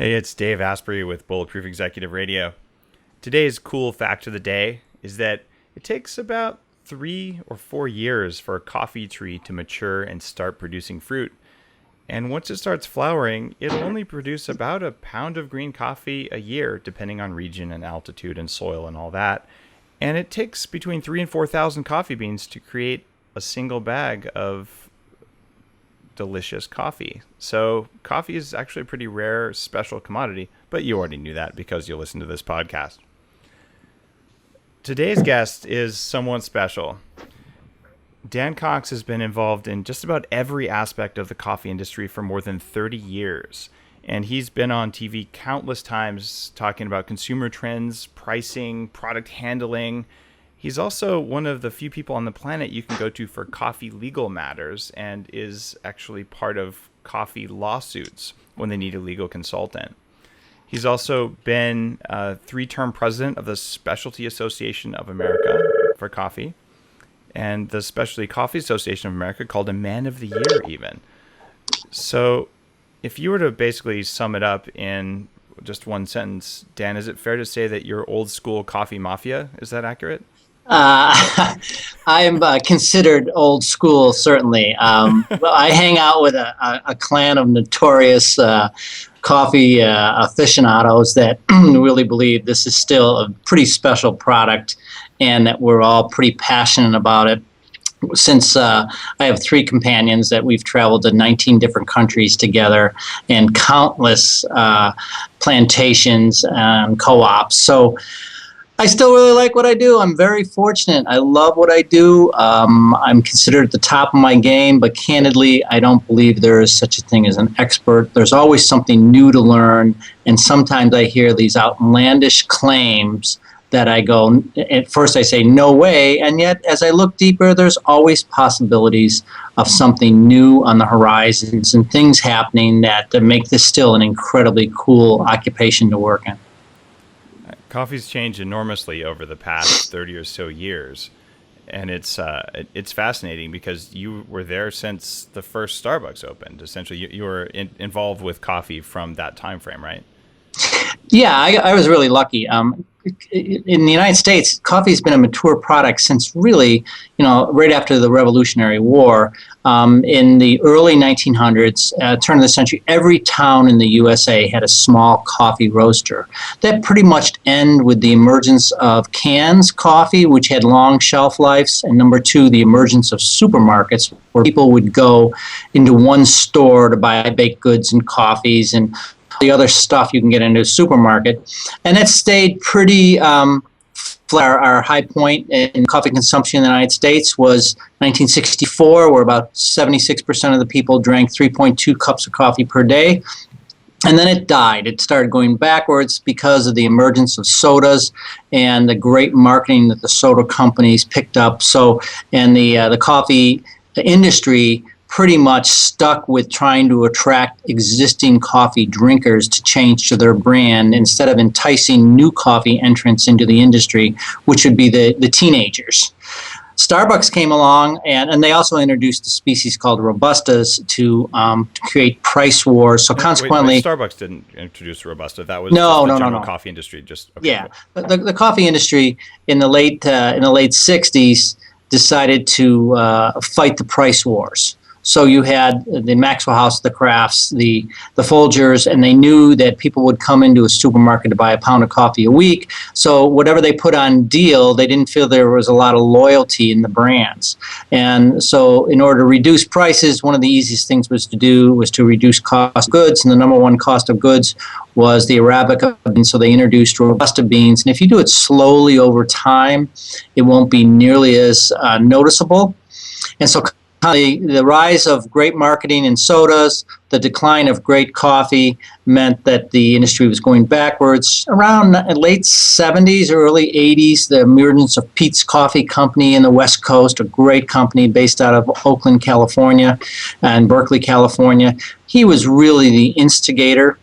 Hey, it's Dave Asprey with Bulletproof Executive Radio. Today's cool fact of the day is that it takes about 3 or 4 years for a coffee tree to mature and start producing fruit. And once it starts flowering, it'll only produce about a pound of green coffee a year, depending on region and altitude and soil and all that. And it takes between 3,000 and 4,000 coffee beans to create a single bag of delicious coffee. So coffee is actually a pretty rare, special commodity, but you already knew that because you listen to this podcast. Today's guest is someone special. Dan Cox has been involved in just about every aspect of the coffee industry for more than 30 years. And he's been on TV countless times talking about consumer trends, pricing, product handling. He's also one of the few people on the planet you can go to for coffee legal matters and is actually part of coffee lawsuits when they need a legal consultant. He's also been a 3-term president of the Specialty Association of America for coffee and the Specialty Coffee Association of America, called a Man of the Year even. So if you were to basically sum it up in just one sentence, Dan, is it fair to say that you're old school coffee mafia? Is that accurate? I'm considered old school, certainly. I hang out with a clan of notorious coffee aficionados that really believe this is still a pretty special product and that we're all pretty passionate about it. Since I have 3 companions that we've traveled to 19 different countries together and countless plantations and co-ops. So I still really like what I do. I'm very fortunate. I love what I do. I'm considered at the top of my game, but candidly, I don't believe there is such a thing as an expert. There's always something new to learn, and sometimes I hear these outlandish claims that I go, at first I say, no way, and yet as I look deeper, there's always possibilities of something new on the horizons and things happening that make this still an incredibly cool occupation to work in. Coffee's changed enormously over the past 30 or so years, and it's fascinating because you were there since the first Starbucks opened. Essentially, you were involved with coffee from that time frame, right? Yeah, I was really lucky. In the United States, coffee has been a mature product since really, right after the Revolutionary War. In the early 1900s, turn of the century, every town in the USA had a small coffee roaster. That pretty much ended with the emergence of cans coffee, which had long shelf lives, and number 2, the emergence of supermarkets, where people would go into one store to buy baked goods and coffees and the other stuff you can get into a supermarket. And it stayed pretty flat. Our high point in coffee consumption in the United States was 1964, where about 76% of the people drank 3.2 cups of coffee per day. And then it died. It started going backwards because of the emergence of sodas and the great marketing that the soda companies picked up. And the coffee industry pretty much stuck with trying to attract existing coffee drinkers to change to their brand instead of enticing new coffee entrants into the industry, which would be the teenagers. Starbucks came along, and they also introduced a species called Robustas to create price wars. So consequently, wait, Starbucks didn't introduce Robusta. That was no. Coffee industry. Okay. Yeah, the coffee industry in the late 60s decided to fight the price wars. So you had the Maxwell House, the Crafts, the Folgers, and they knew that people would come into a supermarket to buy a pound of coffee a week. So whatever they put on deal, they didn't feel there was a lot of loyalty in the brands. And so in order to reduce prices, one of the easiest things was to reduce cost of goods. And the number one cost of goods was the Arabica beans. So they introduced Robusta beans. And if you do it slowly over time, it won't be nearly as noticeable. And so the rise of great marketing in sodas, the decline of great coffee meant that the industry was going backwards. Around late 70s, early 80s, the emergence of Peet's Coffee Company in the West Coast, a great company based out of Oakland, California, and Berkeley, California. He was really the instigator.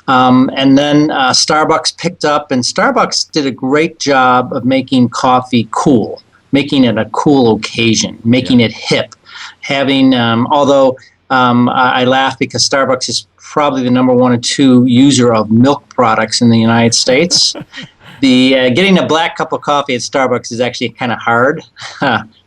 And then Starbucks picked up, and Starbucks did a great job of making coffee cool, making it a cool occasion, making it hip. Although I laugh because Starbucks is probably the number 1 or 2 user of milk products in the United States. The getting a black cup of coffee at Starbucks is actually kind of hard.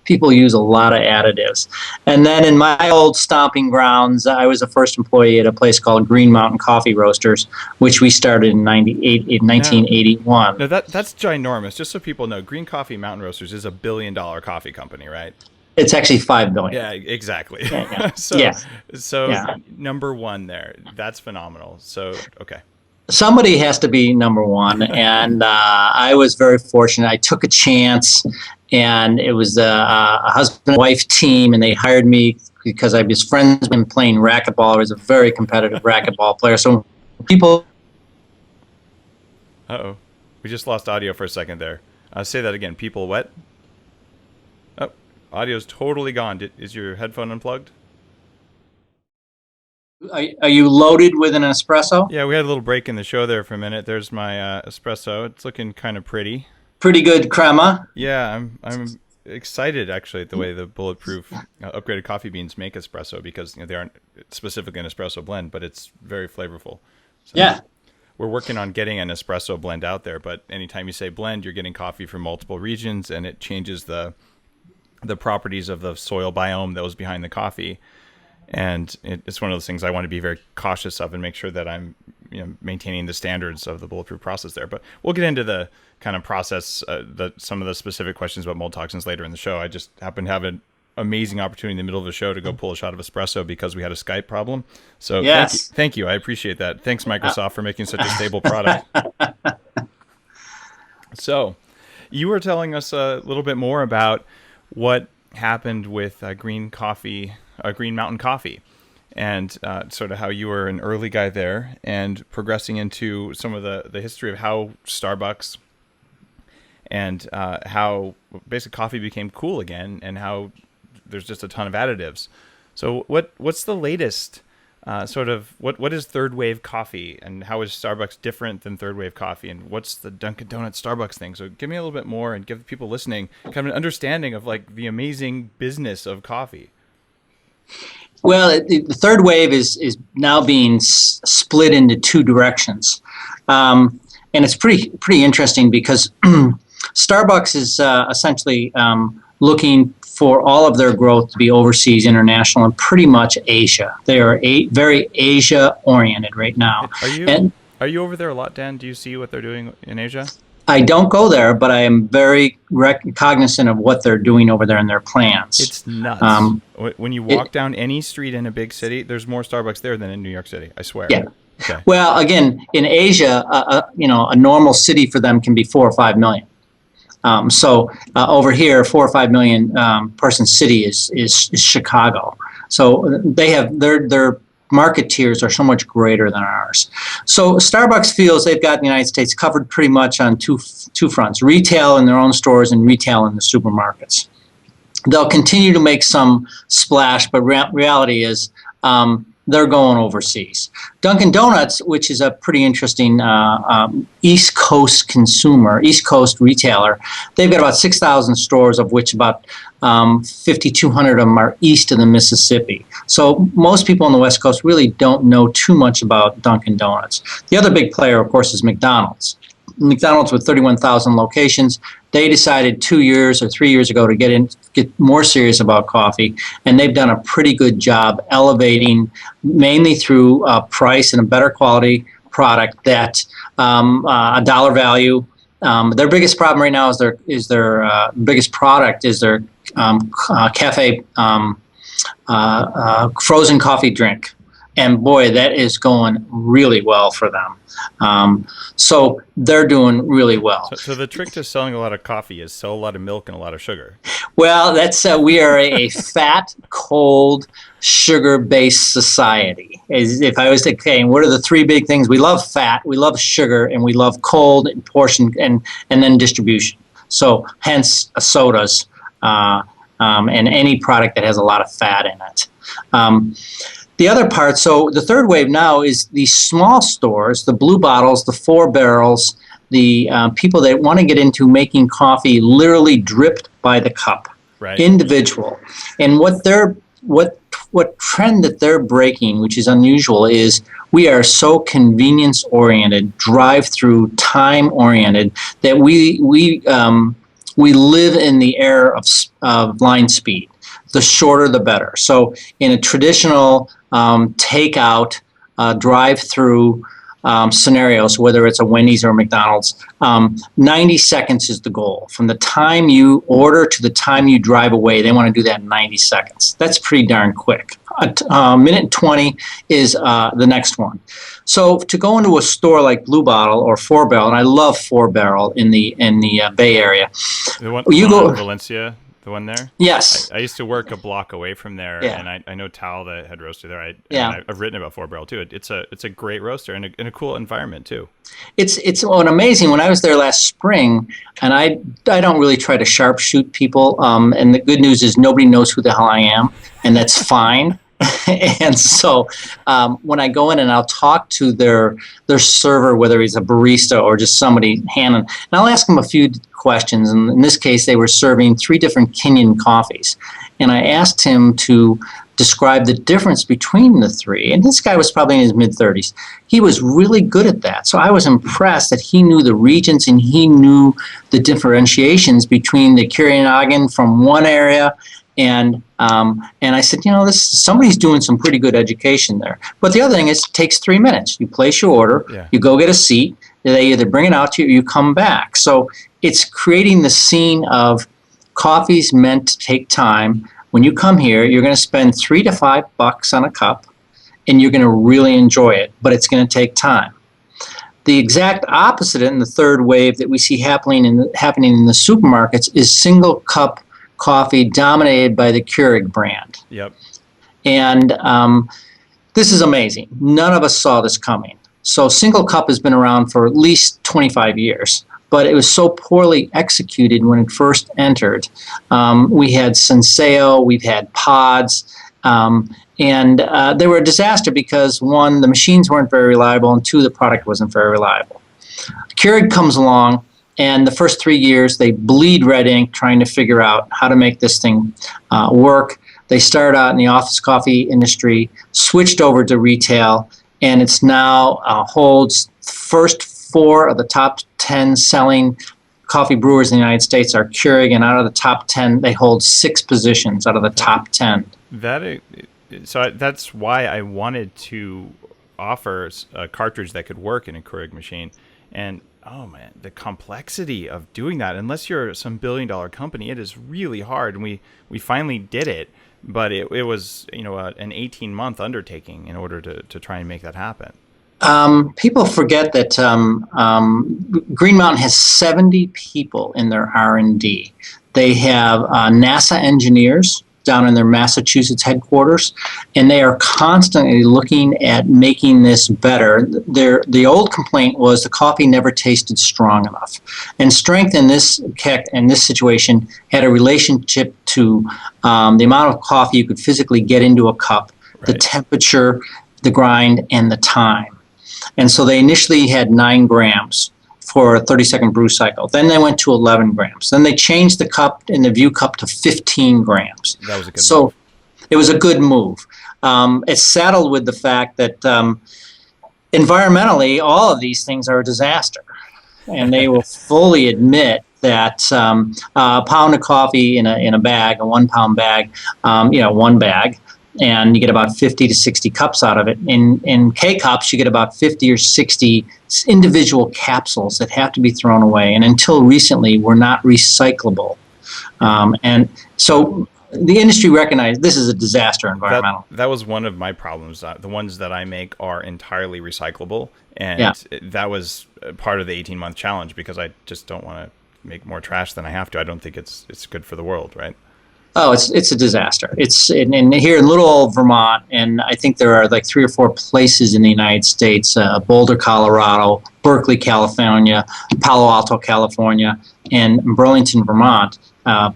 People use a lot of additives. And then in my old stomping grounds, I was the first employee at a place called Green Mountain Coffee Roasters, which we started in 1981. No, that's ginormous. Just so people know, Green Coffee Mountain Roasters is $1 billion coffee company, right? It's actually $5 billion. Yeah, exactly. Yeah. So number 1 there. That's phenomenal. So, okay. Somebody has to be number 1, and I was very fortunate. I took a chance, and it was a husband-wife team, and they hired me because I was friends with playing racquetball. I was a very competitive racquetball player. So people... Uh-oh. We just lost audio for a second there. Say that again. People what? Oh, audio's totally gone. Is your headphone unplugged? Are you loaded with an espresso? Yeah, we had a little break in the show there for a minute. There's my espresso. It's looking kind of pretty. Pretty good crema. Yeah, I'm excited actually at the way the Bulletproof upgraded coffee beans make espresso, because they aren't specifically an espresso blend, but it's very flavorful. So yeah. We're working on getting an espresso blend out there, but anytime you say blend, you're getting coffee from multiple regions, and it changes the properties of the soil biome that was behind the coffee. And it's one of those things I want to be very cautious of and make sure that I'm maintaining the standards of the Bulletproof process there. But we'll get into the kind of process, some of the specific questions about mold toxins later in the show. I just happened to have an amazing opportunity in the middle of the show to go pull a shot of espresso because we had a Skype problem. So yes. Thank you. I appreciate that. Thanks, Microsoft, for making such a stable product. So you were telling us a little bit more about what happened with Green Mountain Coffee, and sort of how you were an early guy there and progressing into some of the history of how Starbucks and how basic coffee became cool again, and how there's just a ton of additives. So what's the latest what is third wave coffee, and how is Starbucks different than third wave coffee, and what's the Dunkin' Donuts Starbucks thing? So give me a little bit more and give the people listening kind of an understanding of like the amazing business of coffee. Well, the third wave is now being split into 2 directions, and it's pretty interesting because Starbucks is essentially looking for all of their growth to be overseas, international, and pretty much Asia. They are very Asia-oriented right now. Are you over there a lot, Dan? Do you see what they're doing in Asia? I don't go there, but I am very cognizant of what they're doing over there in their plans. It's nuts. When you walk down any street in a big city, there's more Starbucks there than in New York City. I swear. Yeah. Okay. Well, again, in Asia, a normal city for them can be 4 or 5 million. So over here, 4 or 5 million person city is Chicago. So they have their market tiers are so much greater than ours. So Starbucks feels they've got the United States covered pretty much on two fronts: retail in their own stores and retail in the supermarkets. They'll continue to make some splash, but reality is they're going overseas. Dunkin' Donuts, which is a pretty interesting East Coast consumer, East Coast retailer, they've got about 6,000 stores, of which about 5,200 of them are east of the Mississippi. So most people on the West Coast really don't know too much about Dunkin' Donuts. The other big player, of course, is McDonald's. McDonald's with 31,000 locations, they decided 2 years or 3 years ago to get more serious about coffee, and they've done a pretty good job elevating, mainly through price and a better quality product, that a dollar value. Their biggest problem right now is their biggest product is their cafe frozen coffee drink. And boy, that is going really well for them. So they're doing really well. So the trick to selling a lot of coffee is sell a lot of milk and a lot of sugar. Well, that's we are a fat, cold, sugar-based society. If I was to say, what are the 3 big things? We love fat, we love sugar, and we love cold and portion and then distribution. So hence sodas and any product that has a lot of fat in it. The other part, so the third wave now is these small stores, the blue bottles, the 4 barrels, the people that want to get into making coffee literally dripped by the cup, right. Individual. And what what trend that they're breaking, which is unusual, is we are so convenience-oriented, drive-through, time-oriented, that we live in the era of line speed. The shorter, the better. So in a traditional takeout, drive-through scenarios, whether it's a Wendy's or a McDonald's, 90 seconds is the goal. From the time you order to the time you drive away, they want to do that in 90 seconds. That's pretty darn quick. A minute and 20 is the next one. So to go into a store like Blue Bottle or Four Barrel, and I love Four Barrel in the Bay Area. The one in Valencia? The one there? Yes. I used to work a block away from there, and I know Tal, the head roaster there. I've written about Four Barrel too. It's a great roaster and a cool environment too. It's amazing. When I was there last spring, and I don't really try to sharpshoot people, and the good news is nobody knows who the hell I am, and that's fine. And so when I go in and I'll talk to their server, whether he's a barista or just somebody handling, and I'll ask them a few questions. And in this case, they were serving 3 different Kenyan coffees. And I asked him to describe the difference between the 3. And this guy was probably in his mid-30s. He was really good at that. So I was impressed that he knew the regions and he knew the differentiations between the Kirinhagen from one area. And I said, somebody's doing some pretty good education there. But the other thing is, it takes 3 minutes. You place your order, you go get a seat, they either bring it out to you or you come back. So it's creating the scene of coffee's meant to take time. When you come here, you're going to spend $3 to $5 on a cup, and you're going to really enjoy it, but it's going to take time. The exact opposite in the third wave that we see happening in the supermarkets is single cup coffee dominated by the Keurig brand. Yep. And this is amazing. None of us saw this coming. So single cup has been around for at least 25 years, but it was so poorly executed when it first entered. We had Senseo, we've had pods, and they were a disaster because, 1, the machines weren't very reliable, and 2, the product wasn't very reliable. Keurig comes along, and the first 3 years, they bleed red ink trying to figure out how to make this thing work. They started out in the office coffee industry, switched over to retail, and it's now holds first 4 of the top 10 selling coffee brewers in the United States are Keurig, and out of the top 10, they hold 6 positions out of the top 10. So that's why I wanted to offer a cartridge that could work in a Keurig machine. And oh man, the complexity of doing that, unless you're some billion-dollar company, it is really hard. And we finally did it, but it was an 18-month undertaking in order to try and make that happen. People forget that Green Mountain has 70 people in their R&D. They have NASA engineers down in their Massachusetts headquarters, and they are constantly looking at making this better. The old complaint was the coffee never tasted strong enough. And strength in this situation had a relationship to the amount of coffee you could physically get into a cup, right, the temperature, the grind, and the time. And so they initially had 9 grams for a 30-second brew cycle. Then they went to 11 grams. Then they changed the cup in the View Cup to 15 grams. That was a good move. It was a good move. It's saddled with the fact that environmentally, all of these things are a disaster. And they will fully admit that a pound of coffee in a bag, a 1 pound bag, 1 bag, and you get about 50 to 60 cups out of it. In K-cups, you get about 50 or 60 individual capsules that have to be thrown away, and until recently were not recyclable. And so the industry recognized this is a disaster environmental. That was one of my problems. The ones that I make are entirely recyclable, and that was part of the 18-month challenge because I just don't want to make more trash than I have to. I don't think it's good for the world, right? Oh, it's a disaster. It's in here in little old Vermont, and I think there are like 3 or 4 places in the United States: Boulder, Colorado, Berkeley, California, Palo Alto, California, and Burlington, Vermont,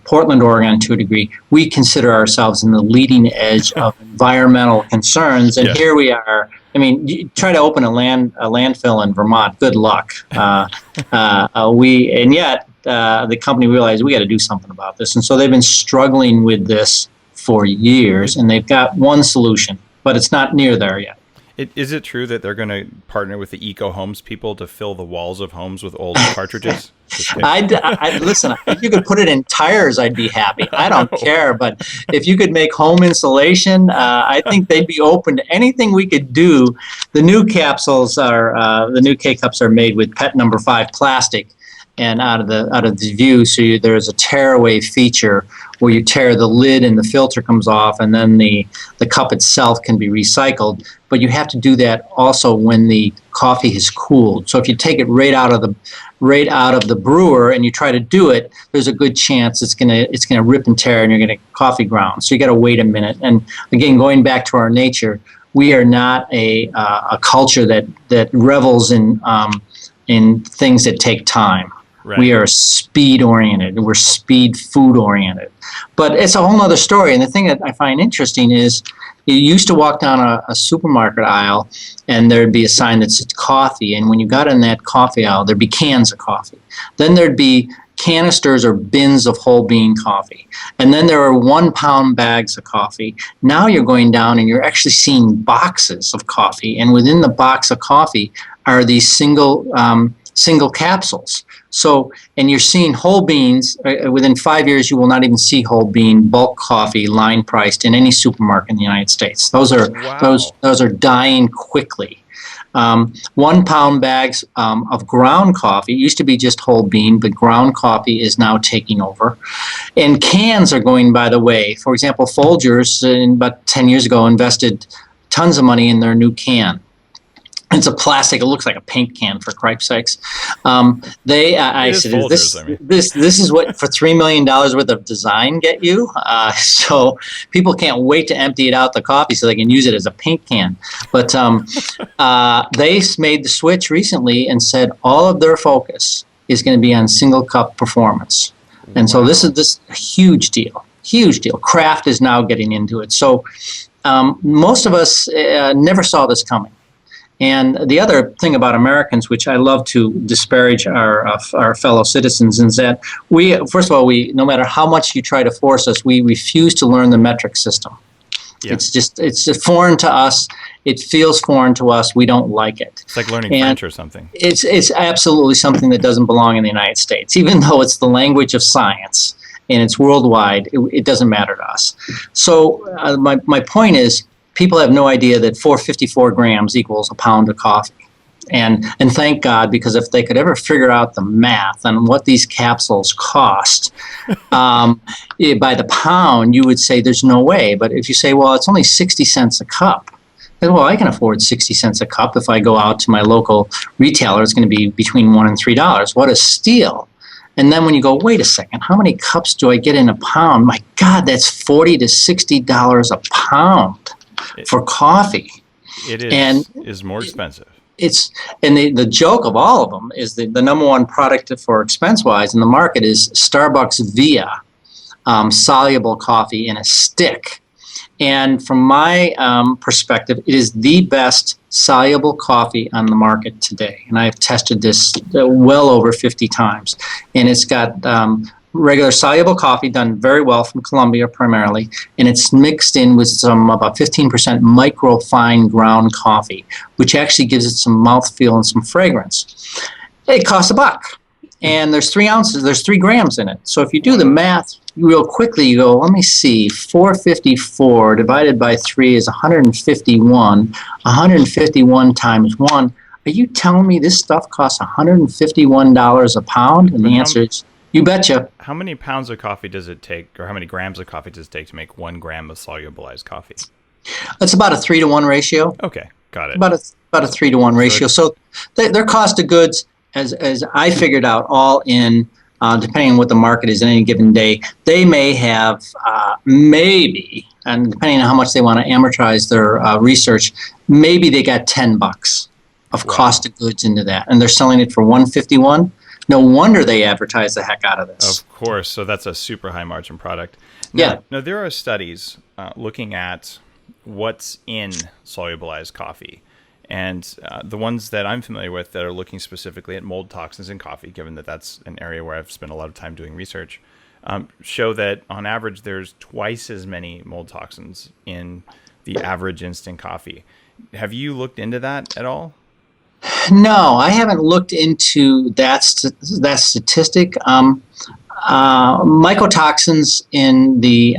Portland, Oregon, to a degree. We consider ourselves in the leading edge of environmental concerns, and here we are. I mean, you try to open a landfill in Vermont. Good luck. The company realized we got to do something about this, and so they've been struggling with this for years, and they've got one solution, but it's not near there yet. Is it true that they're going to partner with the eco homes people to fill the walls of homes with old cartridges? Listen, if you could put it in tires, I'd be happy. I don't care, but if you could make home insulation, I think they'd be open to anything we could do. The new capsules the new K-cups are made with PET number 5 plastic, and out of the view, so there's a tear-away feature where you tear the lid and the filter comes off, and then the cup itself can be recycled. But you have to do that also when the coffee has cooled. So if you take it right out of the brewer and you try to do it, there's a good chance it's gonna rip and tear, and you're gonna coffee ground. So you got to wait a minute. And again, going back to our nature, we are not a culture that revels in things that take time. Right. We are speed oriented. We're speed food oriented. But it's a whole other story. And the thing that I find interesting is you used to walk down a supermarket aisle and there'd be a sign that said coffee. And when you got in that coffee aisle, there'd be cans of coffee. Then there'd be canisters or bins of whole bean coffee. And then there are 1 pound bags of coffee. Now you're going down and you're actually seeing boxes of coffee. And within the box of coffee are these single capsules. So, and you're seeing whole beans. Within 5 years, you will not even see whole bean bulk coffee line priced in any supermarket in the United States. Those are dying quickly. 1 pound bags of ground coffee. It used to be just whole bean, but ground coffee is now taking over. And cans are going by the way. For example, Folgers, about 10 years ago, invested tons of money in their new can. It's a plastic. It looks like a paint can, for cripe's sakes. I said, this is what for $3 million worth of design get you. So people can't wait to empty it out the coffee so they can use it as a paint can. But they made the switch recently and said all of their focus is going to be on single cup performance. And so this is huge deal. Huge deal. Craft is now getting into it. So most of us never saw this coming. And the other thing about Americans, which I love to disparage our fellow citizens, is that first of all, no matter how much you try to force us, we refuse to learn the metric system. Yeah. It's just foreign to us. It feels foreign to us. We don't like it. It's like learning French or something. It's absolutely something that doesn't belong in the United States, even though it's the language of science and it's worldwide. It doesn't matter to us. So my point is, people have no idea that 454 grams equals a pound of coffee. And thank God, because if they could ever figure out the math on what these capsules cost by the pound, you would say there's no way. But if you say, well, it's only 60 cents a cup, then, well, I can afford 60 cents a cup. If I go out to my local retailer, it's going to be between $1 and $3. What a steal. And then when you go, wait a second, how many cups do I get in a pound? My God, that's $40 to $60 a pound. For coffee. It is more expensive. The joke of all of them is the number one product for expense-wise in the market is Starbucks Via soluble coffee in a stick. And from my perspective, it is the best soluble coffee on the market today. And I've tested this well over 50 times. And it's got regular soluble coffee done very well from Colombia primarily, and it's mixed in with about 15% microfine ground coffee, which actually gives it some mouthfeel and some fragrance. It costs $1, and there's 3 ounces, there's 3 grams in it. So if you do the math real quickly, you go, let me see, 454 divided by 3 is 151. 151 times 1. Are you telling me this stuff costs $151 a pound? And the answer is, you betcha. How many pounds of coffee does it take, or how many grams of coffee does it take to make 1 gram of solubilized coffee? It's about a 3-to-1 ratio. Okay, got it. About a 3-to-1 ratio. So their cost of goods, as I figured out, all in, depending on what the market is at any given day, they may have maybe, and depending on how much they want to amortize their research, maybe they got $10 of cost of goods into that, and they're selling it for $151. No wonder they advertise the heck out of this. Of course. So that's a super high margin product. Now, there are studies looking at what's in solubilized coffee. And the ones that I'm familiar with that are looking specifically at mold toxins in coffee, given that that's an area where I've spent a lot of time doing research, show that on average there's twice as many mold toxins in the average instant coffee. Have you looked into that at all? No, I haven't looked into that statistic. Mycotoxins in the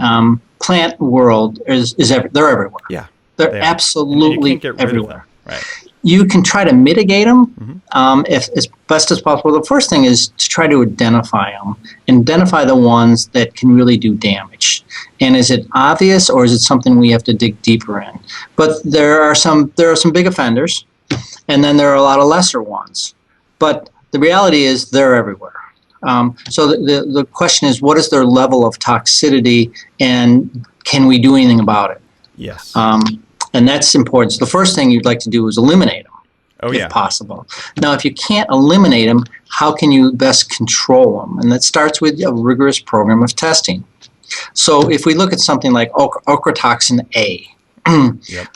plant world they're everywhere. Yeah, they're absolutely you can't get rid everywhere. of them. Right. You can try to mitigate them if as best as possible. The first thing is to try to identify them, identify the ones that can really do damage. And is it obvious, or is it something we have to dig deeper in? But there are some big offenders, and then there are a lot of lesser ones. But the reality is they're everywhere. So the question is, what is their level of toxicity, and can we do anything about it? Yes. And that's important. So the first thing you'd like to do is eliminate them, if possible. Now, if you can't eliminate them, how can you best control them? And that starts with a rigorous program of testing. So if we look at something like ochratoxin A,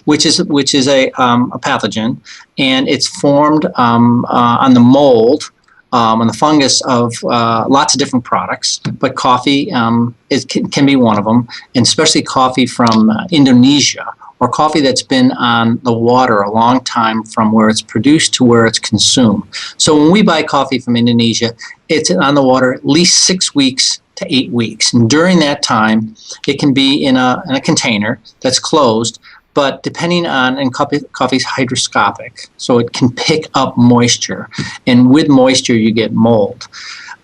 which is a pathogen, and it's formed on the mold, on the fungus of lots of different products, but coffee can be one of them, and especially coffee from Indonesia, or coffee that's been on the water a long time from where it's produced to where it's consumed. So when we buy coffee from Indonesia, it's on the water at least 6 weeks to 8 weeks. And during that time, it can be in a container that's closed, but depending on, and coffee's hygroscopic, so it can pick up moisture. And with moisture, you get mold.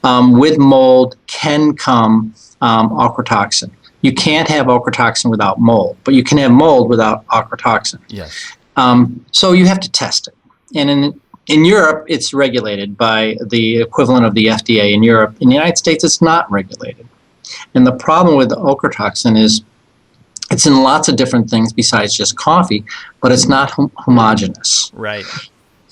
With mold can come ochratoxin. You can't have ochratoxin without mold, but you can have mold without ochratoxin. Yes. So you have to test it. And in Europe, it's regulated by the equivalent of the FDA in Europe. In the United States, it's not regulated. And the problem with the ochratoxin is it's in lots of different things besides just coffee, but it's not homogeneous. Right.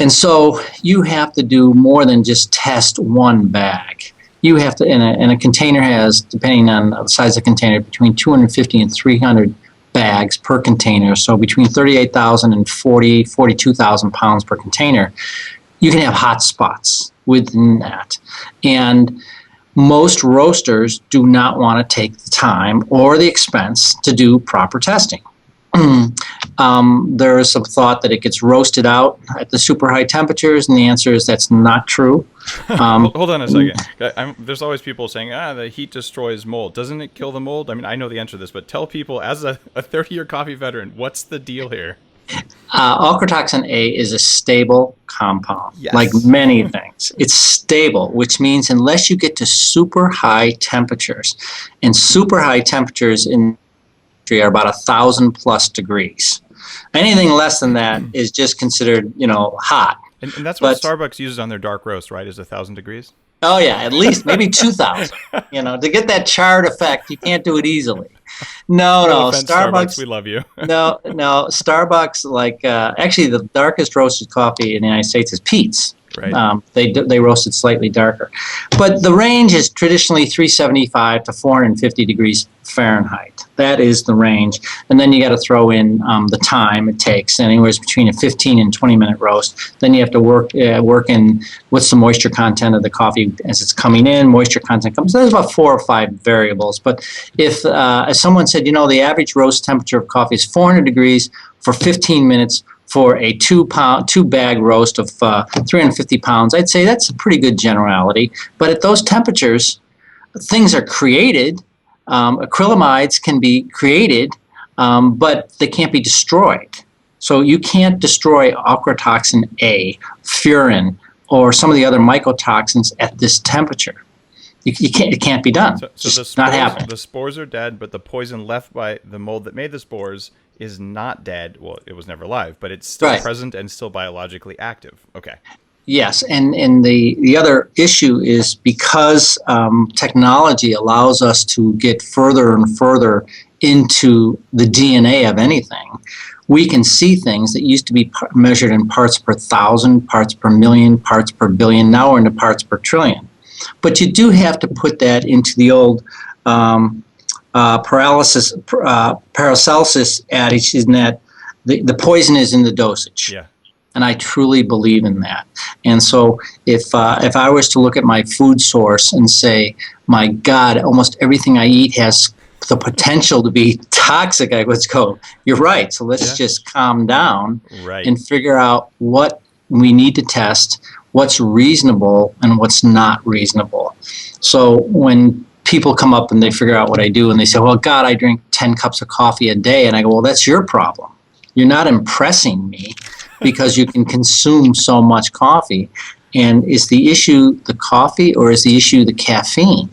And so you have to do more than just test one bag. You have to, and a container has, depending on the size of the container, between 250 and 300 bags per container. So between 38,000 and 42,000 pounds per container. You can have hot spots within that. And most roasters do not want to take the time or the expense to do proper testing. There is some thought that it gets roasted out at the super high temperatures, and the answer is that's not true. Hold on a second. There's always people saying, the heat destroys mold. Doesn't it kill the mold? I mean, I know the answer to this, but tell people, as a 30-year coffee veteran, what's the deal here? Ochratoxin A is a stable compound, like many things. It's stable, which means unless you get to super high temperatures, and super high temperatures in are about 1,000 plus degrees. Anything less than that is just considered, hot. And that's what Starbucks uses on their dark roast, right? Is 1,000 degrees? Oh yeah, at least maybe 2,000. To get that charred effect, you can't do it easily. No, Starbucks, we love you. no, Starbucks, actually the darkest roasted coffee in the United States is Peet's. Right. They roast it slightly darker. But the range is traditionally 375 to 450 degrees Fahrenheit. That is the range. And then you got to throw in the time it takes, anywhere between a 15 and 20-minute roast. Then you have to work in what's the moisture content of the coffee as it's coming in. Moisture content comes. So there's about 4 or 5 variables. But if, as someone said, the average roast temperature of coffee is 400 degrees for 15 minutes, for a 2-bag roast of 350 pounds, I'd say that's a pretty good generality. But at those temperatures, things are created. Acrylamides can be created, but they can't be destroyed. So you can't destroy ochratoxin A, furin, or some of the other mycotoxins at this temperature. You can't. It can't be done. So it's not happening. The spores are dead, but the poison left by the mold that made the spores is not dead. Well, it was never alive, but it's still present and still biologically active. Okay. Yes, and the other issue is because technology allows us to get further and further into the DNA of anything, we can see things that used to be measured in parts per thousand, parts per million, parts per billion. Now we're into parts per trillion. But you do have to put that into the old Paracelsus adage, in that the poison is in the dosage. Yeah. And I truly believe in that. And so if I was to look at my food source and say, my God, almost everything I eat has the potential to be toxic, I would go, you're right. So let's just calm down and figure out what we need to test, what's reasonable and what's not reasonable. So when people come up and they figure out what I do and they say, well, God, I drink 10 cups of coffee a day. And I go, well, that's your problem. You're not impressing me because you can consume so much coffee. And is the issue the coffee or is the issue the caffeine?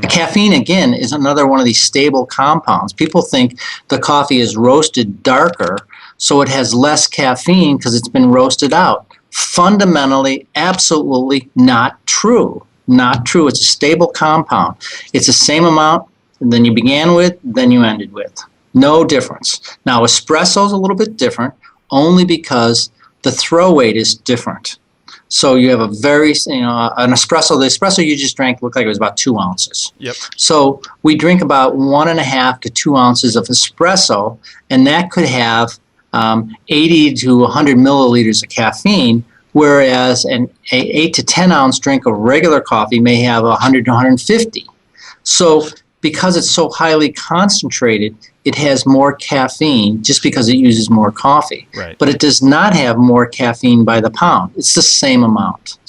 The caffeine, again, is another one of these stable compounds. People think the coffee is roasted darker, so it has less caffeine because it's been roasted out. Fundamentally, absolutely not true. Not true. It's a stable compound. It's the same amount than you began with, than you ended with. No difference. Now, espresso is a little bit different, only because the throw weight is different. So you have a very, an espresso. The espresso you just drank looked like it was about 2 ounces. Yep. So we drink about 1.5 to 2 ounces of espresso, and that could have 80 to 100 milliliters of caffeine, whereas an 8 to 10 ounce drink of regular coffee may have 100 to 150. So because it's so highly concentrated, it has more caffeine just because it uses more coffee. Right. But it does not have more caffeine by the pound. It's the same amount.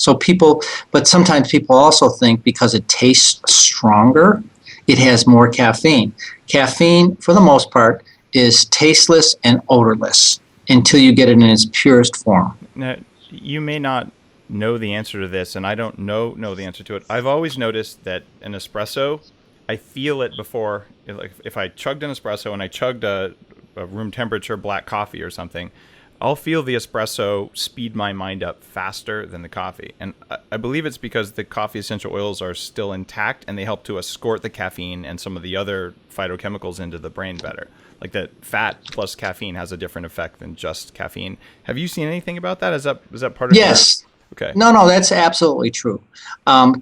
But sometimes people also think because it tastes stronger, it has more caffeine. Caffeine, for the most part, is tasteless and odorless until you get it in its purest form. Now, you may not know the answer to this, and I don't know the answer to it. I've always noticed that an espresso, I feel it before, like if I chugged an espresso and I chugged a room temperature black coffee or something, I'll feel the espresso speed my mind up faster than the coffee. And I believe it's because the coffee essential oils are still intact and they help to escort the caffeine and some of the other phytochemicals into the brain better. Like that fat plus caffeine has a different effect than just caffeine. Have you seen anything about that? Is that part of Yes. Okay. No, that's absolutely true.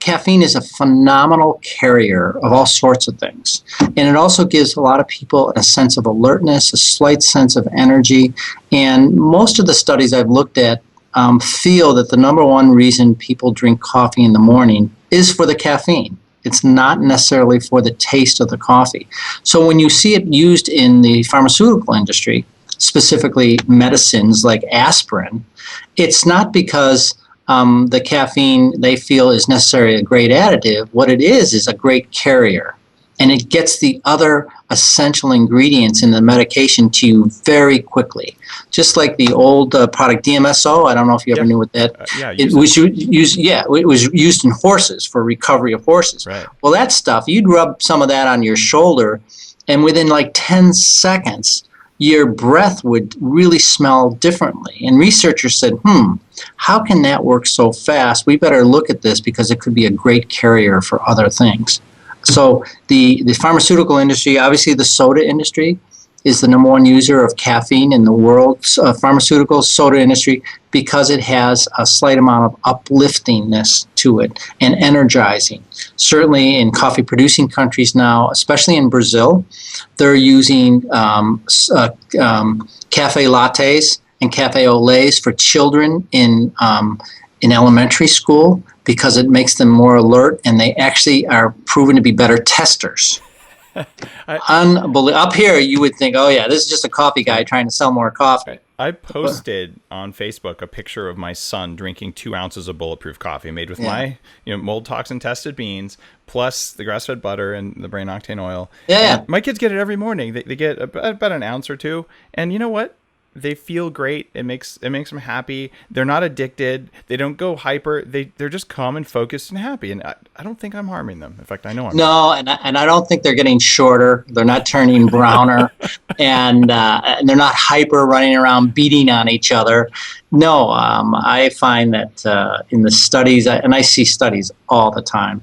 Caffeine is a phenomenal carrier of all sorts of things. And it also gives a lot of people a sense of alertness, a slight sense of energy. And most of the studies I've looked at feel that the number one reason people drink coffee in the morning is for the caffeine. It's not necessarily for the taste of the coffee. So when you see it used in the pharmaceutical industry, specifically medicines like aspirin, it's not because the caffeine they feel is necessarily a great additive. What it is a great carrier. And it gets the other essential ingredients in the medication to you very quickly. Just like the old product DMSO, I don't know if you ever knew what that it was used in horses for recovery of horses. Right. Well, that stuff, you'd rub some of that on your shoulder, and within like 10 seconds, your breath would really smell differently. And researchers said, how can that work so fast? We better look at this because it could be a great carrier for other things. So the pharmaceutical industry, obviously the soda industry, is the number one user of caffeine in the world, pharmaceutical soda industry, because it has a slight amount of upliftingness to it and energizing. Certainly in coffee-producing countries now, especially in Brazil, they're using cafe lattes and cafe au laits for children in elementary school because it makes them more alert, and they actually are proven to be better testers. Unbelievable. Up here, you would think, oh yeah, this is just a coffee guy trying to sell more coffee. I posted on Facebook a picture of my son drinking 2 ounces of Bulletproof coffee made with my mold toxin tested beans plus the grass-fed butter and the brain octane oil. Yeah. And my kids get it every morning. They get about an ounce or two, and you know what? They feel great. It makes them happy. They're not addicted. They don't go hyper. They're just calm and focused and happy. And I don't think I'm harming them. In fact, I know I'm not. No, and I don't think they're getting shorter. They're not turning browner, and they're not hyper running around beating on each other. No, I find that in the studies, and I see studies all the time,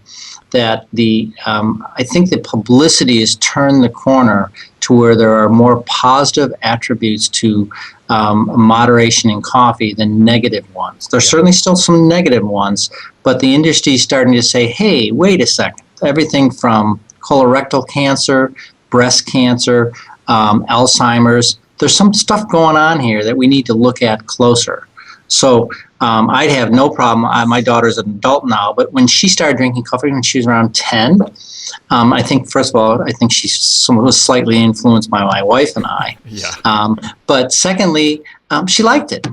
that I think the publicity has turned the corner to where there are more positive attributes to moderation in coffee than negative ones. There's certainly still some negative ones, but the industry is starting to say, hey, wait a second. Everything from colorectal cancer, breast cancer, Alzheimer's, there's some stuff going on here that we need to look at closer. So I'd have no problem. My daughter's an adult now, but when she started drinking coffee when she was around 10, I think, first of all, I think she was slightly influenced by my wife and I. Yeah. But secondly, she liked it.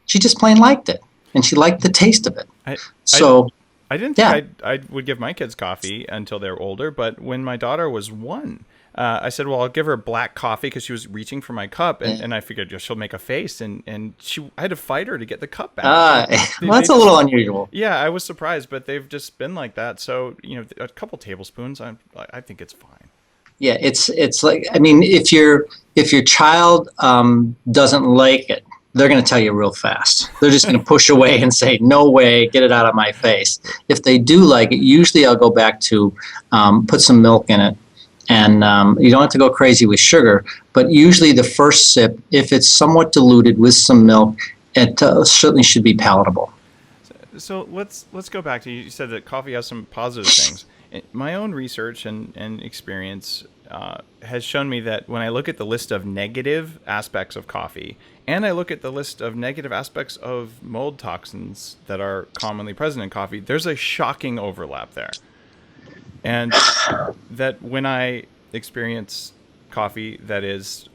She just plain liked it, and she liked the taste of it. I didn't think I would give my kids coffee until they were older, but when my daughter was 1, I said, well, I'll give her black coffee because she was reaching for my cup, and I figured she'll make a face, and I had to fight her to get the cup back. Well, that's a little unusual. Yeah, I was surprised, but they've just been like that. So, a couple tablespoons, I think it's fine. Yeah, it's like, I mean, if your child doesn't like it, they're going to tell you real fast. They're just going to push away and say, no way, get it out of my face. If they do like it, usually I'll go back to put some milk in it. And you don't have to go crazy with sugar, but usually the first sip, if it's somewhat diluted with some milk, it certainly should be palatable. So let's go back to, you said that coffee has some positive things. My own research and experience has shown me that when I look at the list of negative aspects of coffee, and I look at the list of negative aspects of mold toxins that are commonly present in coffee, there's a shocking overlap there. And that when I experience coffee that is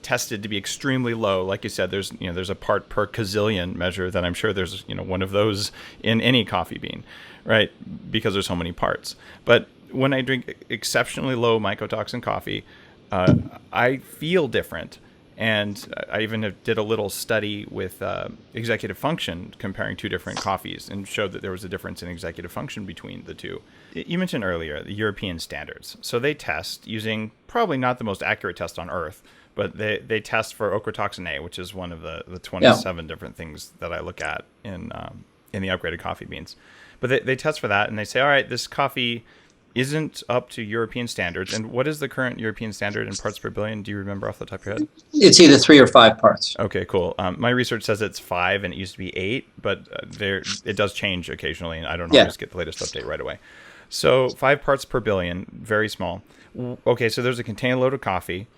tested to be extremely low, like you said, there's a part per gazillion measure that I'm sure there's one of those in any coffee bean, right? Because there's so many parts. But when I drink exceptionally low mycotoxin coffee, I feel different. And I even did a little study with executive function, comparing 2 different coffees, and showed that there was a difference in executive function between the 2. You mentioned earlier the European standards. So they test using probably not the most accurate test on earth, but they test for ochratoxin A, which is one of the 27 different things that I look at in the upgraded coffee beans. But they test for that, and they say, all right, this coffee isn't up to European standards. And what is the current European standard in parts per billion? Do you remember off the top of your head? It's either 3 or 5 parts. Okay, cool. My research says it's 5, and it used to be 8, but it does change occasionally, and I don't always get the latest update right away. So 5 parts per billion, very small. Okay, so there's a container load of coffee.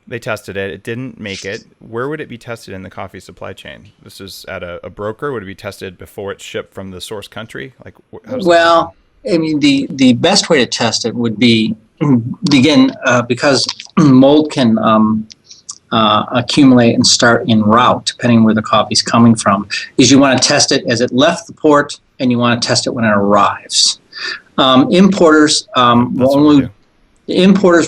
They tested it. It didn't make it. Where would it be tested in the coffee supply chain? This is at a broker. Would it be tested before it's shipped from the source country? Well, I mean, the best way to test it would be, again, because mold can accumulate and start en route, depending where the coffee's coming from, is you want to test it as it left the port, and you want to test it when it arrives. Importers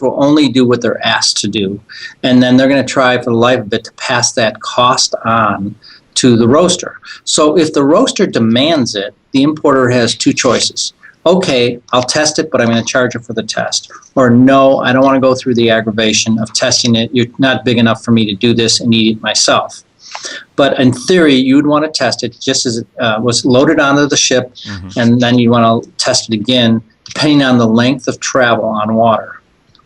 will only do what they're asked to do, and then they're going to try for the life of it to pass that cost on to the roaster. So if the roaster demands it, the importer has 2 choices. Okay, I'll test it, but I'm going to charge it for the test. Or no, I don't want to go through the aggravation of testing it. You're not big enough for me to do this and eat it myself. But in theory, you would want to test it just as it was loaded onto the ship, and then you want to test it again, depending on the length of travel on water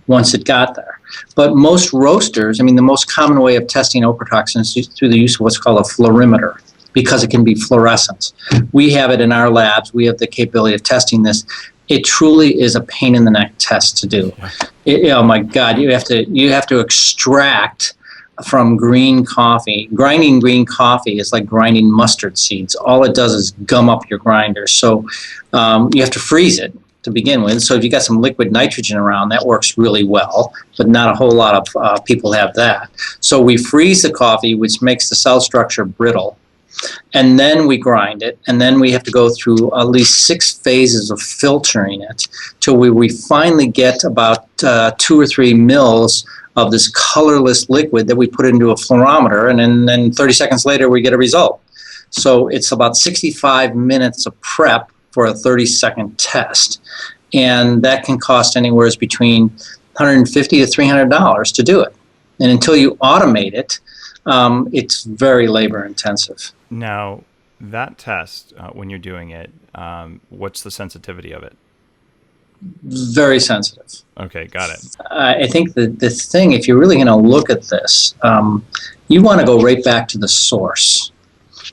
once it got there. But most roasters, I mean, the most common way of testing ochratoxins is through the use of what's called a fluorimeter, because it can be fluorescent. We have it in our labs. We have the capability of testing this. It truly is a pain in the neck test to do. Oh my God, you have to extract from green coffee. Grinding green coffee is like grinding mustard seeds. All it does is gum up your grinder. So you have to freeze it to begin with. So if you got some liquid nitrogen around, that works really well, but not a whole lot of people have that. So we freeze the coffee, which makes the cell structure brittle. And then we grind it, and then we have to go through at least 6 phases of filtering it till we finally get about 2 or 3 mils of this colorless liquid that we put into a fluorometer, and then 30 seconds later we get a result. So it's about 65 minutes of prep for a 30-second test, and that can cost anywhere between $150 to $300 to do it. And until you automate it, it's very labor intensive. Now, that test, when you're doing it, what's the sensitivity of it? Very sensitive. Okay, got it. I think the thing, if you're really going to look at this, you want to go right back to the source.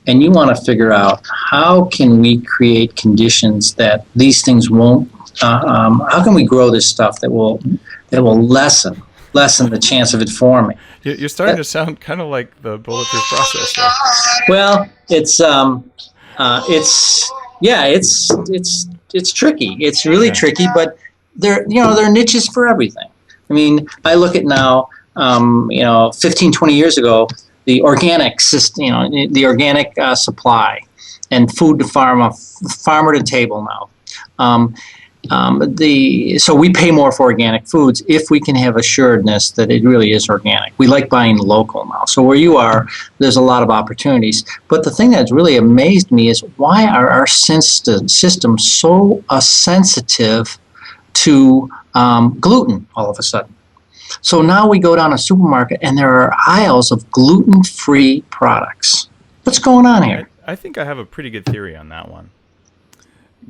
And you want to figure out, how can we create conditions that these things won't, how can we grow this stuff that will lessen the chance of it forming? You're starting to sound kind of like the bulletproof process there. Well, it's tricky. It's really tricky, but there are niches for everything. I mean, I look at now, 15, 20 years ago, the organic system, the organic supply and food to farmer to table now. So we pay more for organic foods if we can have assuredness that it really is organic. We like buying local now. So where you are, there's a lot of opportunities. But the thing that's really amazed me is why are our system so sensitive to gluten all of a sudden? So now we go down a supermarket and there are aisles of gluten-free products. What's going on here? I think I have a pretty good theory on that one.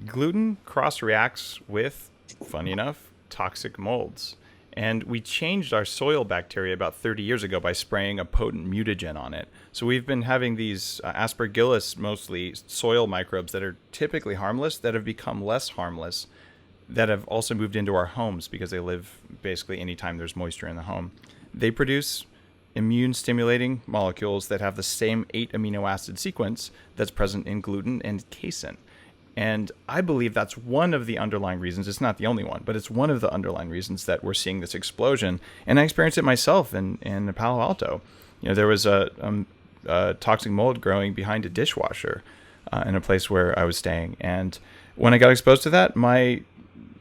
Gluten cross-reacts with, funny enough, toxic molds. And we changed our soil bacteria about 30 years ago by spraying a potent mutagen on it. So we've been having these aspergillus, mostly soil microbes that are typically harmless, that have become less harmless, that have also moved into our homes because they live basically anytime there's moisture in the home. They produce immune stimulating molecules that have the same 8 amino acid sequence that's present in gluten and casein. And I believe that's one of the underlying reasons. It's not the only one, but it's one of the underlying reasons that we're seeing this explosion. And I experienced it myself in Palo Alto. There was a toxic mold growing behind a dishwasher in a place where I was staying. And when I got exposed to that, my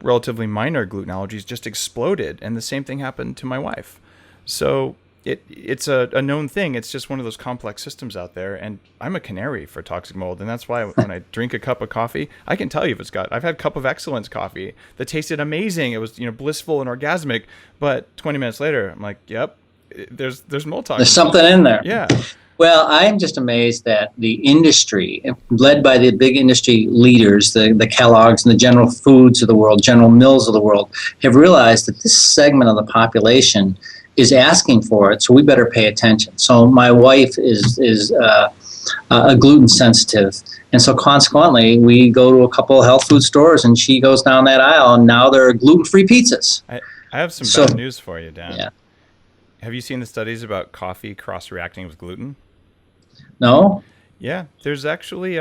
relatively minor gluten allergies just exploded. And the same thing happened to my wife. So it's a known thing. It's just one of those complex systems out there. And I'm a canary for toxic mold. And that's why when I drink a cup of coffee, I can tell you if I've had Cup of Excellence coffee that tasted amazing. It was, blissful and orgasmic. But 20 minutes later, I'm like, yep, there's mold toxins. There's something in there. Yeah. Well, I'm just amazed that the industry, led by the big industry leaders, the Kellogg's and the General Foods of the world, General Mills of the world, have realized that this segment of the population is asking for it, so we better pay attention. So my wife is a gluten sensitive, and so consequently, we go to a couple of health food stores, and she goes down that aisle, and now there are gluten-free pizzas. I have some bad news for you, Dan. Yeah. Have you seen the studies about coffee cross-reacting with gluten? No? Yeah, there's actually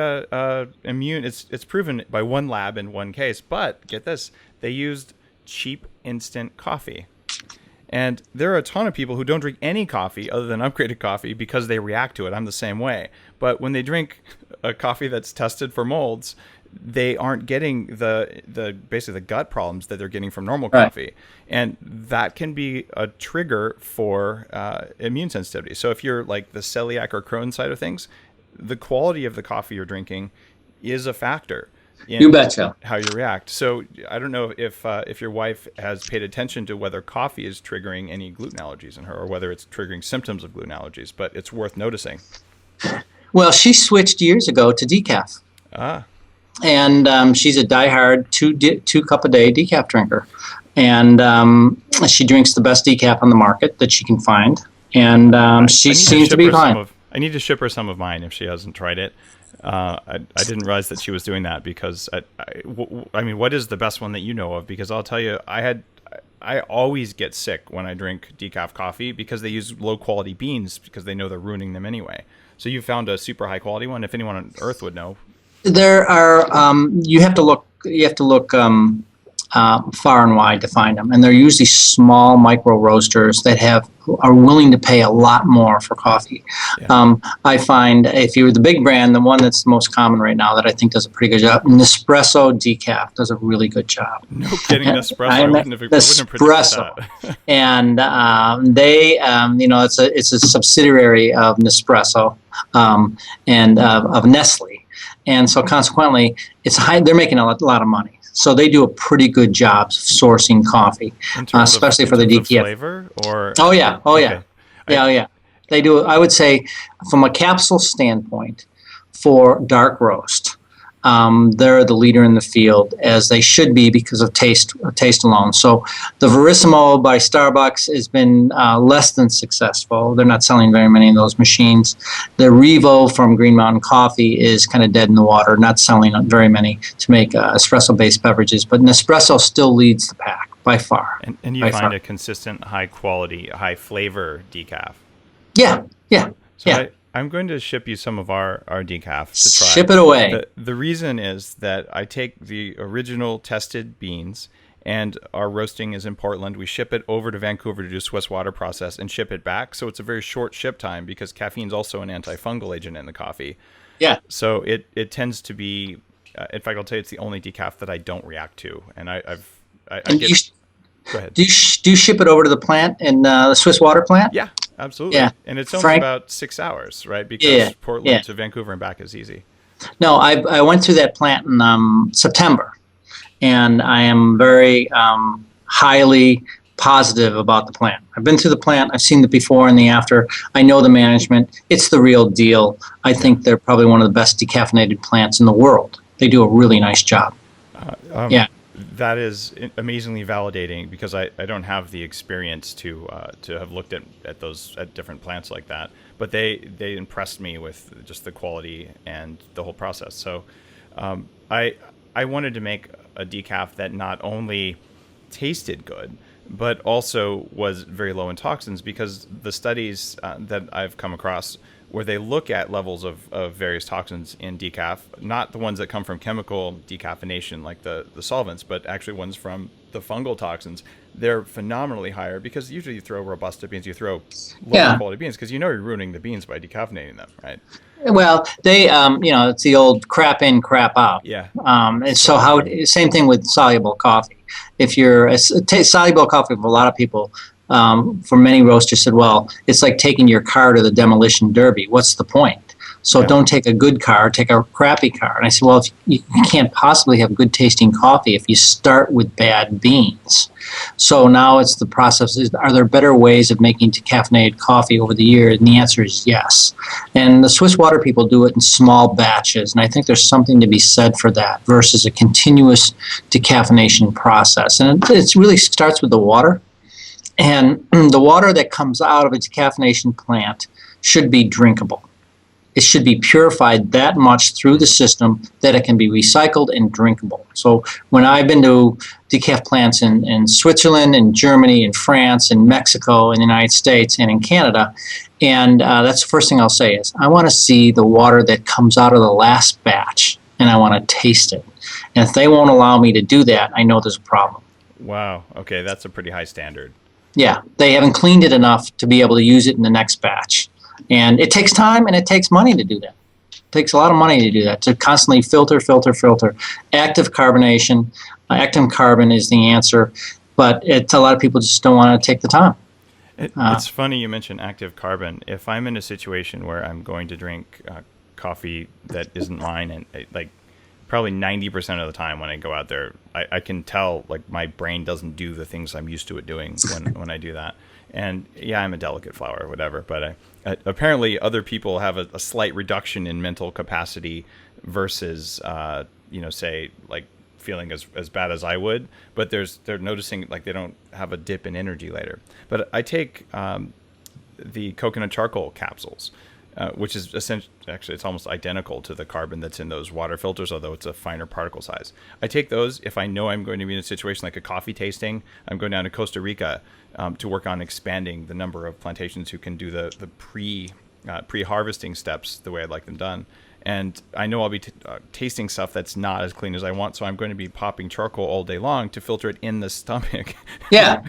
immune. It's proven by one lab in one case, but get this, they used cheap instant coffee. And there are a ton of people who don't drink any coffee other than upgraded coffee because they react to it. I'm the same way. But when they drink a coffee that's tested for molds, they aren't getting basically the gut problems that they're getting from normal coffee. And that can be a trigger for immune sensitivity. So if you're like the celiac or Crohn's side of things, the quality of the coffee you're drinking is a factor in You betcha. how you react. So I don't know if your wife has paid attention to whether coffee is triggering any gluten allergies in her or whether it's triggering symptoms of gluten allergies, but it's worth noticing. Well, she switched years ago to decaf. And she's a diehard two cup a day decaf drinker. And she drinks the best decaf on the market that she can find. And she seems to be fine. I need to ship her some of mine if she hasn't tried it. I didn't realize that she was doing that because I mean, what is the best one that you know of? Because I'll tell you, I always get sick when I drink decaf coffee because they use low quality beans because they know they're ruining them anyway. So you found a super high quality one. If anyone on earth would know, there are you have to look far and wide to find them, and they're usually small micro roasters that are willing to pay a lot more for coffee. Yeah. I find if you're the big brand, the one that's the most common right now that I think does a pretty good job, Nespresso Decaf does a really good job. No kidding, Nespresso. I wouldn't have predicted that. And they, it's a subsidiary of Nespresso and of Nestle, and so consequently, they're making a lot of money. So they do a pretty good job sourcing coffee, especially for the decaf. Flavor or oh yeah, okay. yeah. They do. I would say, from a capsule standpoint, for dark roast, they're the leader in the field, as they should be because of taste alone. So the Verissimo by Starbucks has been less than successful. They're not selling very many of those machines. The Revo from Green Mountain Coffee is kind of dead in the water, not selling very many to make espresso-based beverages. But Nespresso still leads the pack by far. And you find a consistent, high quality, high flavor decaf. Yeah. So I'm going to ship you some of our decaf to try. Ship it away. The reason is that I take the original tested beans, and our roasting is in Portland. We ship it over to Vancouver to do a Swiss water process and ship it back. So it's a very short ship time because caffeine is also an antifungal agent in the coffee. Yeah. So it tends to be, in fact, I'll tell you, it's the only decaf that I don't react to. And go ahead. Do you ship it over to the plant in the Swiss water plant? Yeah, absolutely. Yeah. And it's only about 6 hours, right? Because Portland to Vancouver and back is easy. No, I went through that plant in September, and I am very highly positive about the plant. I've been through the plant. I've seen the before and the after. I know the management. It's the real deal. I think they're probably one of the best decaffeinated plants in the world. They do a really nice job. That is amazingly validating because I don't have the experience to have looked at different plants like that. But they impressed me with just the quality and the whole process. So I wanted to make a decaf that not only tasted good, but also was very low in toxins, because the studies that I've come across where they look at levels of various toxins in decaf, not the ones that come from chemical decaffeination like the solvents, but actually ones from the fungal toxins, they're phenomenally higher, because usually you throw Robusta beans, you throw lower quality beans, because you're ruining the beans by decaffeinating them, right? Well, they, it's the old crap in, crap out. Yeah. And so same thing with soluble coffee. If you're soluble coffee, for a lot of people, for many roasters said, well, it's like taking your car to the demolition derby. What's the point? So don't take a good car, take a crappy car. And I said, well, if you can't possibly have good tasting coffee if you start with bad beans. So now it's the process. Are there better ways of making decaffeinated coffee over the years? And the answer is yes. And the Swiss water people do it in small batches. And I think there's something to be said for that versus a continuous decaffeination process. And it really starts with the water. And the water that comes out of a decaffeination plant should be drinkable. It should be purified that much through the system that it can be recycled and drinkable. So when I've been to decaf plants in Switzerland, in Germany, in France, in Mexico, in the United States, and in Canada, and that's the first thing I'll say is I want to see the water that comes out of the last batch, and I want to taste it. And if they won't allow me to do that, I know there's a problem. Wow. Okay, that's a pretty high standard. Yeah, they haven't cleaned it enough to be able to use it in the next batch. And it takes time and it takes money to do that. It takes a lot of money to do that, to constantly filter. Active carbonation, active carbon is the answer, but a lot of people just don't want to take the time. It's funny you mentioned active carbon. If I'm in a situation where I'm going to drink coffee that isn't mine, and like probably 90% of the time when I go out there, I can tell like my brain doesn't do the things I'm used to it doing when I do that. And yeah, I'm a delicate flower or whatever, but apparently other people have a slight reduction in mental capacity versus, say like feeling as bad as I would, but they're noticing like they don't have a dip in energy later. But I take the coconut charcoal capsules, which is essentially, actually, it's almost identical to the carbon that's in those water filters, although it's a finer particle size. I take those if I know I'm going to be in a situation like a coffee tasting. I'm going down to Costa Rica to work on expanding the number of plantations who can do the pre-harvesting steps the way I'd like them done. And I know I'll be tasting stuff that's not as clean as I want, so I'm going to be popping charcoal all day long to filter it in the stomach. Yeah.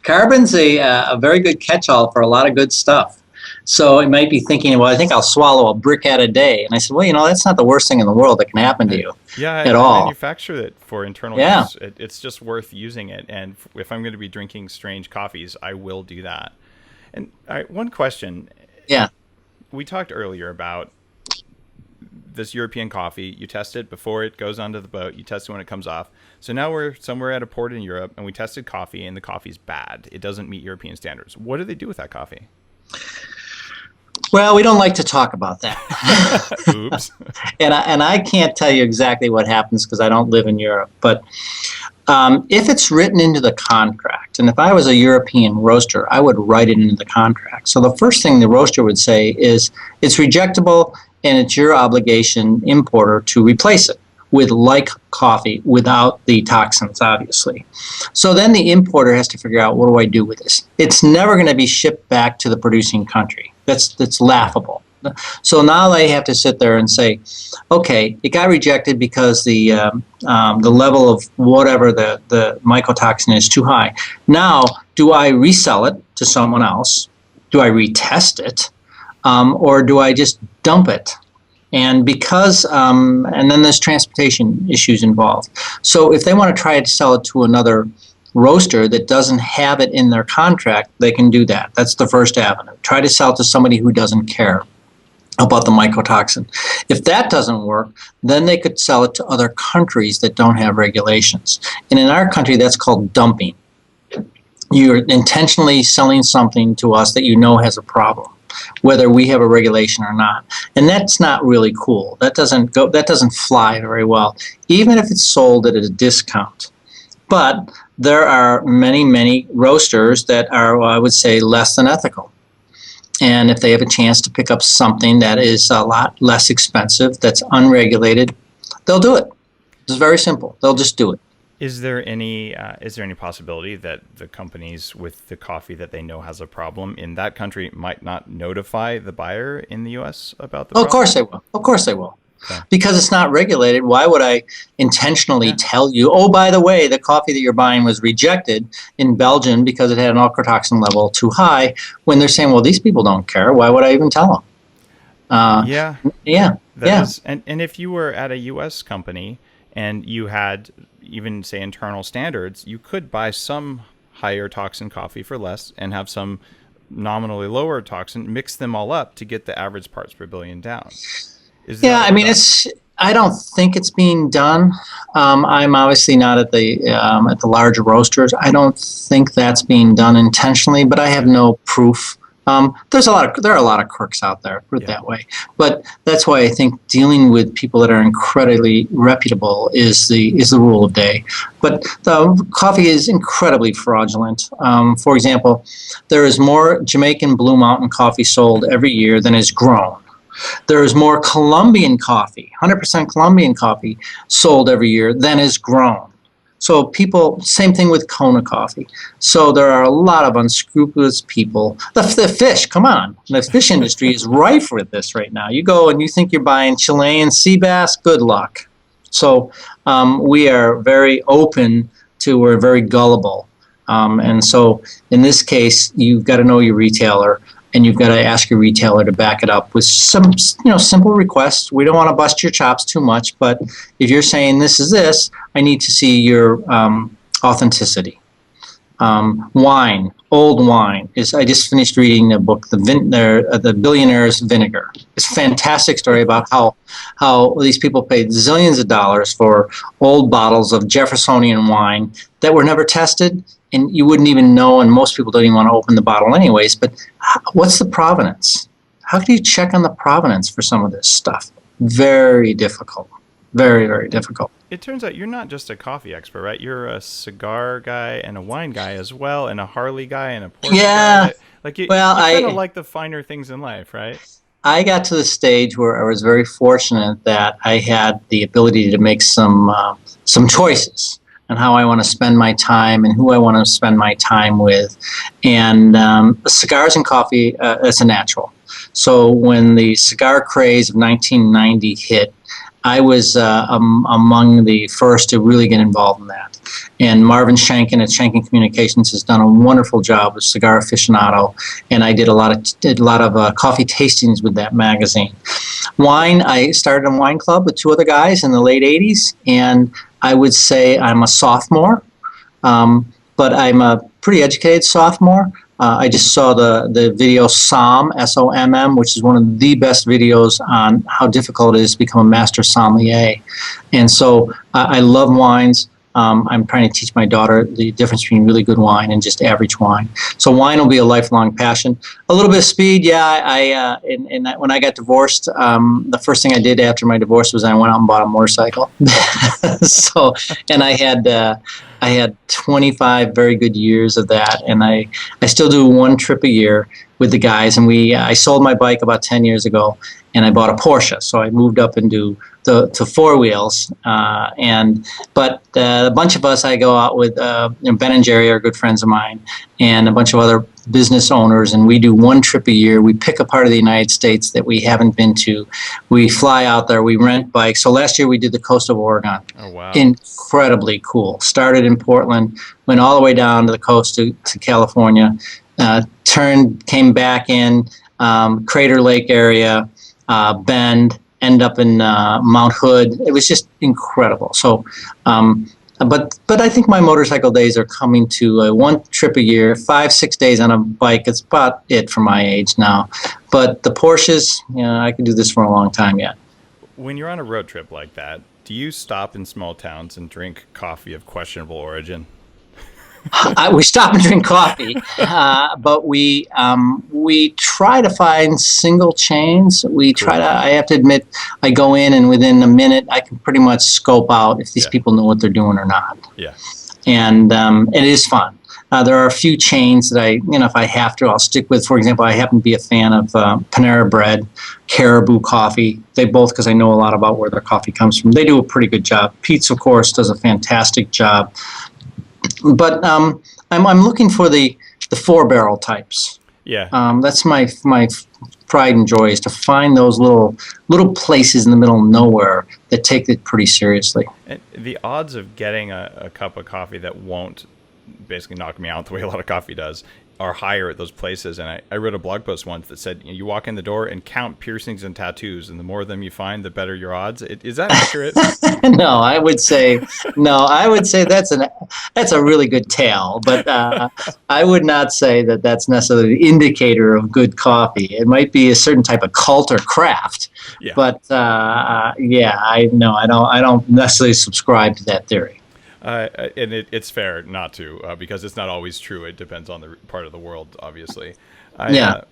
Carbon's a very good catch-all for a lot of good stuff. So it might be thinking, well, I think I'll swallow a brick at a day. And I said, well, that's not the worst thing in the world that can happen to you at all. I manufacture it for internal use. It's just worth using it. And if I'm going to be drinking strange coffees, I will do that. And one question. Yeah. We talked earlier about this European coffee. You test it before it goes onto the boat. You test it when it comes off. So now we're somewhere at a port in Europe, and we tested coffee, and the coffee's bad. It doesn't meet European standards. What do they do with that coffee? Well, we don't like to talk about that. Oops. And I can't tell you exactly what happens because I don't live in Europe. But if it's written into the contract, and if I was a European roaster, I would write it into the contract. So the first thing the roaster would say is it's rejectable and it's your obligation, importer, to replace it. with like coffee without the toxins, obviously. So then the importer has to figure out, what do I do with this? It's never going to be shipped back to the producing country. That's laughable. So now they have to sit there and say, okay, it got rejected because the level of whatever the mycotoxin is too high. Now, do I resell it to someone else? Do I retest it? Or do I just dump it? And because, and then there's transportation issues involved. So if they want to try to sell it to another roaster that doesn't have it in their contract, they can do that. That's the first avenue. Try to sell it to somebody who doesn't care about the mycotoxin. If that doesn't work, then they could sell it to other countries that don't have regulations. And in our country, that's called dumping. You're intentionally selling something to us that you know has a problem, whether we have a regulation or not. And that's not really cool. That doesn't fly very well, even if it's sold at a discount. But there are many, many roasters that are, I would say, less than ethical. And if they have a chance to pick up something that is a lot less expensive, that's unregulated, they'll do it. It's very simple. They'll just do it. Is there any possibility that the companies with the coffee that they know has a problem in that country might not notify the buyer in the U.S. about the problem? Of course they will. Of course they will. Okay. Because it's not regulated. Why would I intentionally tell you, oh, by the way, the coffee that you're buying was rejected in Belgium because it had an mycotoxin level too high, when they're saying, well, these people don't care. Why would I even tell them? And if you were at a U.S. company and you had even, say, internal standards, you could buy some higher toxin coffee for less and have some nominally lower toxin, mix them all up to get the average parts per billion down. I don't think it's being done. I'm obviously not at the larger roasters. I don't think that's being done intentionally, but I have no proof. There are a lot of crooks out there, put it that way. But that's why I think dealing with people that are incredibly reputable is the rule of day. But the coffee is incredibly fraudulent. For example, there is more Jamaican Blue Mountain coffee sold every year than is grown. There is more Colombian coffee, 100% Colombian coffee, sold every year than is grown. So same thing with Kona coffee. So there are a lot of unscrupulous people. The fish, come on. The fish industry is rife with this right now. You go and you think you're buying Chilean sea bass, good luck. So we are very open we're very gullible. And so in this case, you've got to know your retailer. And you've got to ask your retailer to back it up with some, simple requests. We don't want to bust your chops too much, but if you're saying this is this, I need to see your authenticity. Wine, old wine. I just finished reading the book, The Billionaire's Vinegar. It's a fantastic story about how these people paid zillions of dollars for old bottles of Jeffersonian wine that were never tested. And you wouldn't even know, and most people don't even want to open the bottle anyways, but what's the provenance? How do you check on the provenance for some of this stuff? Very difficult. Very, very difficult. It turns out you're not just a coffee expert, right? You're a cigar guy and a wine guy as well, and a Harley guy and a Porsche guy. You kind of like the finer things in life, right? I got to the stage where I was very fortunate that I had the ability to make some choices and how I want to spend my time and who I want to spend my time with. And cigars and coffee, that's a natural. So when the cigar craze of 1990 hit, I was among the first to really get involved in that. And Marvin Shanken at Shanken Communications has done a wonderful job with Cigar Aficionado, and I did a lot of coffee tastings with that magazine. Wine, I started a wine club with two other guys in the late 80s, and I would say I'm a sophomore, but I'm a pretty educated sophomore. I just saw the video SOM, S-O-M-M, which is one of the best videos on how difficult it is to become a master sommelier. And so I love wines. I'm trying to teach my daughter the difference between really good wine and just average wine. So wine will be a lifelong passion. A little bit of speed, yeah. When I got divorced, the first thing I did after my divorce was I went out and bought a motorcycle. And I had 25 very good years of that, and I still do one trip a year. with the guys, and I sold my bike about 10 years ago, and I bought a Porsche. So I moved up into to four wheels, but a bunch of us I go out with. Ben and Jerry are good friends of mine, and a bunch of other business owners, and we do one trip a year. We pick a part of the United States that we haven't been to. We fly out there. We rent bikes. So last year we did the coast of Oregon. Oh, wow. Incredibly cool. Started in Portland, went all the way down to the coast to California, came back in Crater Lake area, Bend, end up in Mount Hood. It was just incredible. So, but I think my motorcycle days are coming to one trip a year, 5-6 days on a bike. It's about it for my age now. But the Porsches, I could do this for a long time yet. When you're on a road trip like that, do you stop in small towns and drink coffee of questionable origin? We stop and drink coffee, but we try to find single chains. I have to admit, I go in and within a minute, I can pretty much scope out if these people know what they're doing or not. Yeah. And it is fun. There are a few chains that if I have to, I'll stick with. For example, I happen to be a fan of Panera Bread, Caribou Coffee. They both, because I know a lot about where their coffee comes from. They do a pretty good job. Pete's, of course, does a fantastic job. But I'm looking for the 4-barrel types. Yeah. That's my pride and joy, is to find those little places in the middle of nowhere that take it pretty seriously. And the odds of getting a cup of coffee that won't basically knock me out the way a lot of coffee does are higher at those places. And I wrote a blog post once that said, you walk in the door and count piercings and tattoos, and the more of them you find, the better your odds. Is that accurate? No, I would say that's a really good tale, but I would not say that that's necessarily the indicator of good coffee. It might be a certain type of cult or craft, but I don't necessarily subscribe to that theory. And it's fair not to, because it's not always true. It depends on the part of the world, obviously. I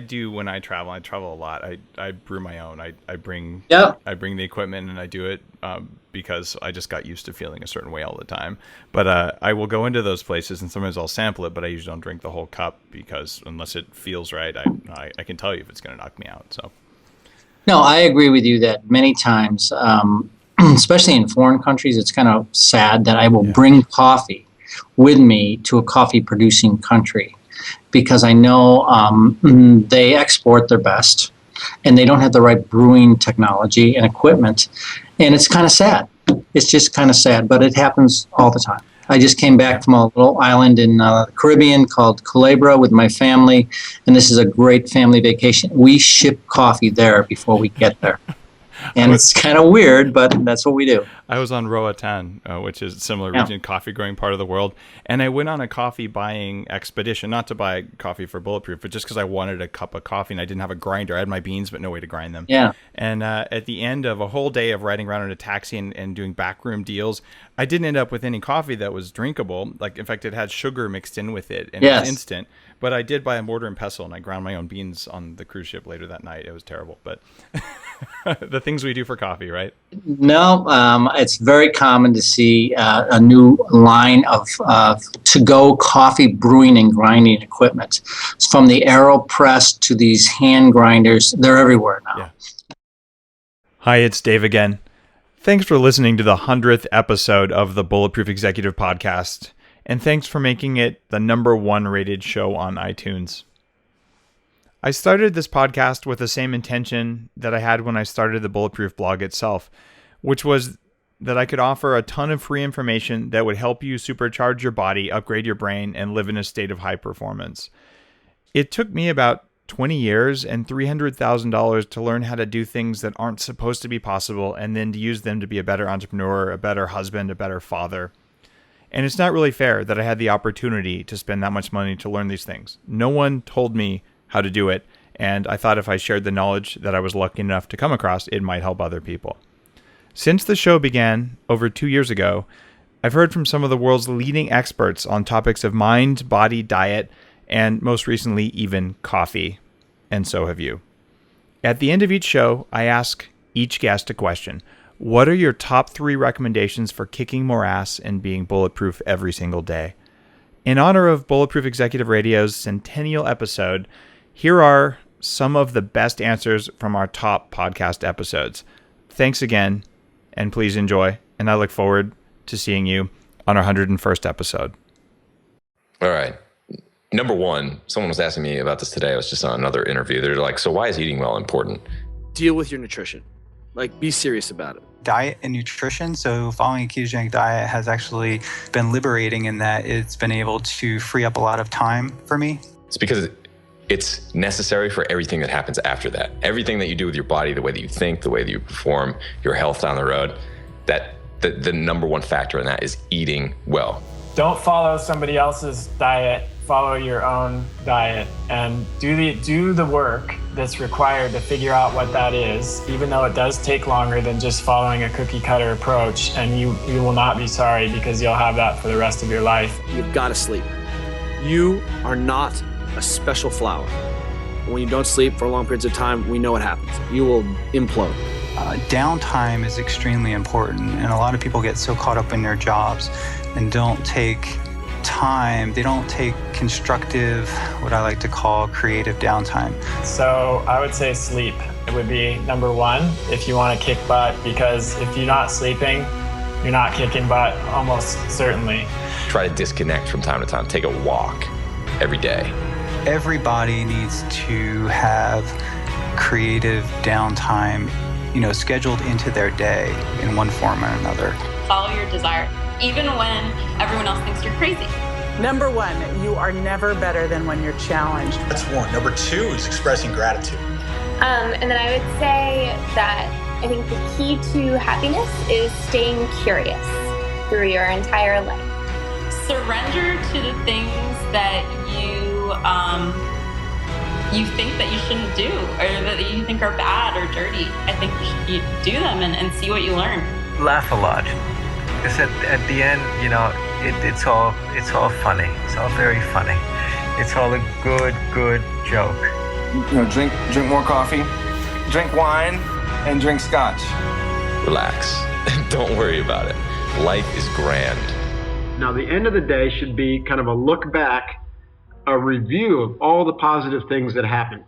do when I travel. I travel a lot. I brew my own. I bring the equipment and I do it because I just got used to feeling a certain way all the time. But I will go into those places and sometimes I'll sample it, but I usually don't drink the whole cup because unless it feels right, I can tell you if it's going to knock me out. So. No, I agree with you that many times. Especially in foreign countries, it's kind of sad that I will bring coffee with me to a coffee-producing country because I know they export their best and they don't have the right brewing technology and equipment, and it's kind of sad. It's just kind of sad, but it happens all the time. I just came back from a little island in the Caribbean called Culebra with my family, and this is a great family vacation. We ship coffee there before we get there. And it's kind of weird, but that's what we do. I was on Roatan, which is a similar region, coffee growing part of the world. And I went on a coffee buying expedition, not to buy coffee for Bulletproof, but just because I wanted a cup of coffee and I didn't have a grinder. I had my beans, but no way to grind them. Yeah. And at the end of a whole day of riding around in a taxi and doing backroom deals, I didn't end up with any coffee that was drinkable. Like, in fact, it had sugar mixed in with it, and it was instant. But I did buy a mortar and pestle, and I ground my own beans on the cruise ship later that night. It was terrible, but the things we do for coffee, right? No, it's very common to see a new line of to-go coffee brewing and grinding equipment. From the AeroPress to these hand grinders, they're everywhere now. Yeah. Hi, it's Dave again. Thanks for listening to the 100th episode of the Bulletproof Executive Podcast. And thanks for making it the #1 rated show on iTunes. I started this podcast with the same intention that I had when I started the Bulletproof blog itself, which was that I could offer a ton of free information that would help you supercharge your body, upgrade your brain, and live in a state of high performance. It took me about 20 years and $300,000 to learn how to do things that aren't supposed to be possible and then to use them to be a better entrepreneur, a better husband, a better father. And it's not really fair that I had the opportunity to spend that much money to learn these things. No one told me how to do it, and I thought if I shared the knowledge that I was lucky enough to come across, it might help other people. Since the show began over 2 years ago, I've heard from some of the world's leading experts on topics of mind, body, diet, and most recently, even coffee. And so have you. At the end of each show, I ask each guest a question. What are your top 3 recommendations for kicking more ass and being bulletproof every single day? In honor of Bulletproof Executive Radio's centennial episode, here are some of the best answers from our top podcast episodes. Thanks again, and please enjoy. And I look forward to seeing you on our 101st episode. All right. Number one, someone was asking me about this today. I was just on another interview. They're like, so why is eating well important? Deal with your nutrition. Like, be serious about it. Diet and nutrition. So following a ketogenic diet has actually been liberating in that it's been able to free up a lot of time for me. It's because it's necessary for everything that happens after that. Everything that you do with your body, the way that you think, the way that you perform, your health down the road, that the number one factor in that is eating well. Don't follow somebody else's diet. Follow your own diet and do the work that's required to figure out what that is, even though it does take longer than just following a cookie cutter approach. And you will not be sorry, because you'll have that for the rest of your life. You've got to sleep. You are not a special flower. When you don't sleep for long periods of time, we know what happens. You will implode. Downtime is extremely important, and a lot of people get so caught up in their jobs and don't take time, they don't take constructive, what I like to call creative downtime. So I would say sleep. It would be number one if you want to kick butt, because if you're not sleeping, you're not kicking butt, almost certainly. Try to disconnect from time to time. Take a walk every day. Everybody needs to have creative downtime, scheduled into their day in one form or another. Follow your desire, even when everyone else thinks you're crazy. Number one, you are never better than when you're challenged. That's one. Number two is expressing gratitude. And then I would say that I think the key to happiness is staying curious through your entire life. Surrender to the things that you think that you shouldn't do, or that you think are bad or dirty. I think you do them and see what you learn. Laugh a lot. Because at the end, it's all funny. It's all very funny. It's all a good joke. Drink more coffee, drink wine, and drink scotch. Relax. Don't worry about it. Life is grand. Now, the end of the day should be kind of a look back, a review of all the positive things that happened.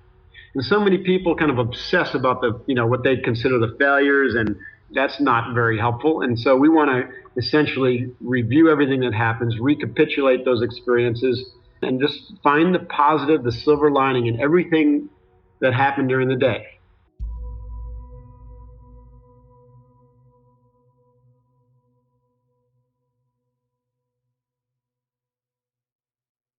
And so many people kind of obsess about what they consider the failures, and that's not very helpful. And so we want to essentially review everything that happens, recapitulate those experiences, and just find the positive, the silver lining in everything that happened during the day.